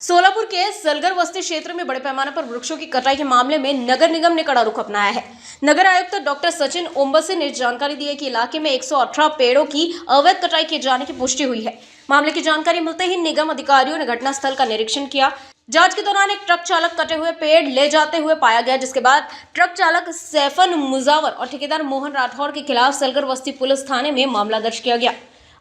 सोलापुर के सलगर बस्ती क्षेत्र में बड़े पैमाने पर वृक्षों की कटाई के मामले में नगर निगम ने कड़ा रुख अपनाया है। नगर आयुक्त डॉक्टर सचिन ओम्बसे ने जानकारी दी है कि इलाके में 118 पेड़ों की अवैध कटाई किए जाने की पुष्टि हुई है। मामले की जानकारी मिलते ही निगम अधिकारियों ने घटनास्थल का निरीक्षण किया। जांच के दौरान एक ट्रक चालक कटे हुए पेड़ ले जाते हुए पाया गया, जिसके बाद ट्रक चालक सैफन मुजावर और ठेकेदार मोहन राठौर के खिलाफ सलगर बस्ती पुलिस थाने में मामला दर्ज किया गया।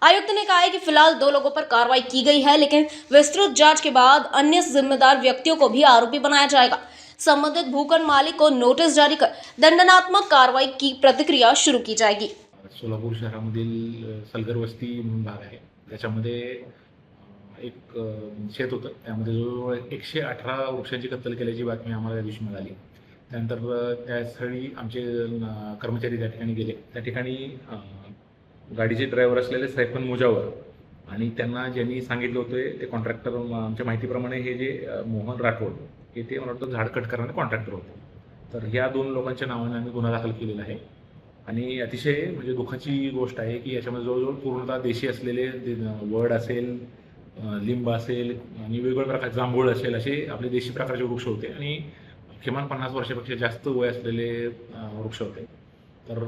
आयुक्त ने कहा है कि फिलहाल 2 लोगों पर कार्रवाई की गई है, लेकिन विस्तृत जांच के बाद अन्य जिम्मेदार व्यक्तियों को भी आरोपी बनाया जाएगा। संबंधित भूखंड मालिक को नोटिस जारी कर दंडात्मक कार्रवाई की प्रक्रिया शुरू की जाएगी। सोलापूर शहरामधील सलगर वस्ती म्हणून भाग आहे, त्याच्यामध्ये एक शेत होतं, त्यामध्ये जवळजवळ 118 वृक्षांची कत्तल केल्याची बातमी आम्हाला त्या दिवशी मिळाली। त्यानंतर त्या स्थळी आमचे कर्मचारी त्या ठिकाणी गेले। त्या ठिकाणी गाडीचे ड्रायव्हर असलेले सैफन मुजावर आणि त्यांना ज्यांनी सांगितलं होतं ते कॉन्ट्रॅक्टर, आमच्या माहितीप्रमाणे हे जे मोहन राठोड हे ते मला वाटतं झाड कट करणारे कॉन्ट्रॅक्टर होते। तर ह्या 2 लोकांच्या नावाने आम्ही गुन्हा दाखल केलेला आहे आणि अतिशय म्हणजे दुःखाची गोष्ट आहे की याच्यामध्ये जवळजवळ पूर्णतः देशी असलेले वड असेल, लिंब असेल आणि वेगवेगळ्या प्रकारचे जांभूळ असेल, असे आपले देशी प्रकारचे वृक्ष होते आणि किमान 50 वर्षापेक्षा जास्त वय असलेले वृक्ष होते। तर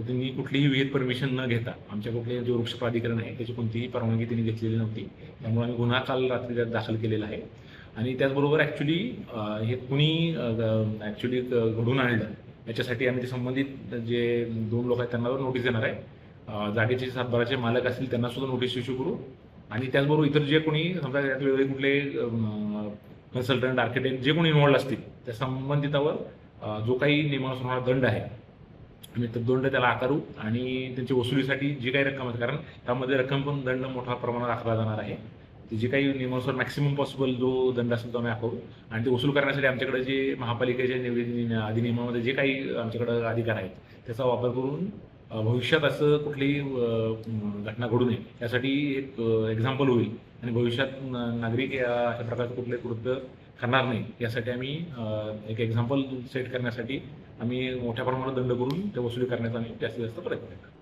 त्यांनी कुठलीही विहित परमिशन न घेता आमच्या कुठले जे वृक्ष प्राधिकरण आहे त्याची कोणतीही परवानगी त्यांनी घेतलेली नव्हती। त्यामुळे आम्ही गुन्हा काल रात्री त्यात दाखल केलेला आहे आणि त्याचबरोबर ॲक्च्युली हे कुणी घडून आणलं याच्यासाठी आम्ही ते संबंधित जे 2 लोक आहेत त्यांना नोटीस देणार आहे। जागेचे सातबाराचे मालक असतील त्यांना सुद्धा नोटीस इश्यू करू आणि त्याचबरोबर इतर जे कोणी समजा त्यात वेगळे कुठले कन्सल्टंट, आर्किटेक्ट जे कोणी इन्व्हॉल्ड असतील त्या संबंधितावर जो काही नियमानुसार होणारा दंड आहे आम्ही तो दंड त्याला आकारू आणि त्यांची वसुलीसाठी जी काही रक्कम आहे, कारण त्यामध्ये रक्कम पण दंड मोठ्या प्रमाणात आकारला जाणार आहे, ती जी काही नियमानुसार मॅक्सिमम पॉसिबल जो दंड असेल तो आम्ही आकारू आणि ते वसूल करण्यासाठी आमच्याकडे जे महापालिकेच्या अधिनियमामध्ये जे काही आमच्याकडे अधिकार आहेत त्याचा वापर करून भविष्यात असं कुठलीही घटना घडू नये यासाठी एक एक्झाम्पल होईल आणि भविष्यात नागरिक अशा प्रकारचं कुठले कृत्य करणार नाही यासाठी आम्ही एक एक्झाम्पल सेट करण्यासाठी आम्ही मोठ्या प्रमाणात दंड करून ते वसुली करण्याचा आम्ही जास्तीत जास्त प्रयत्न करतो।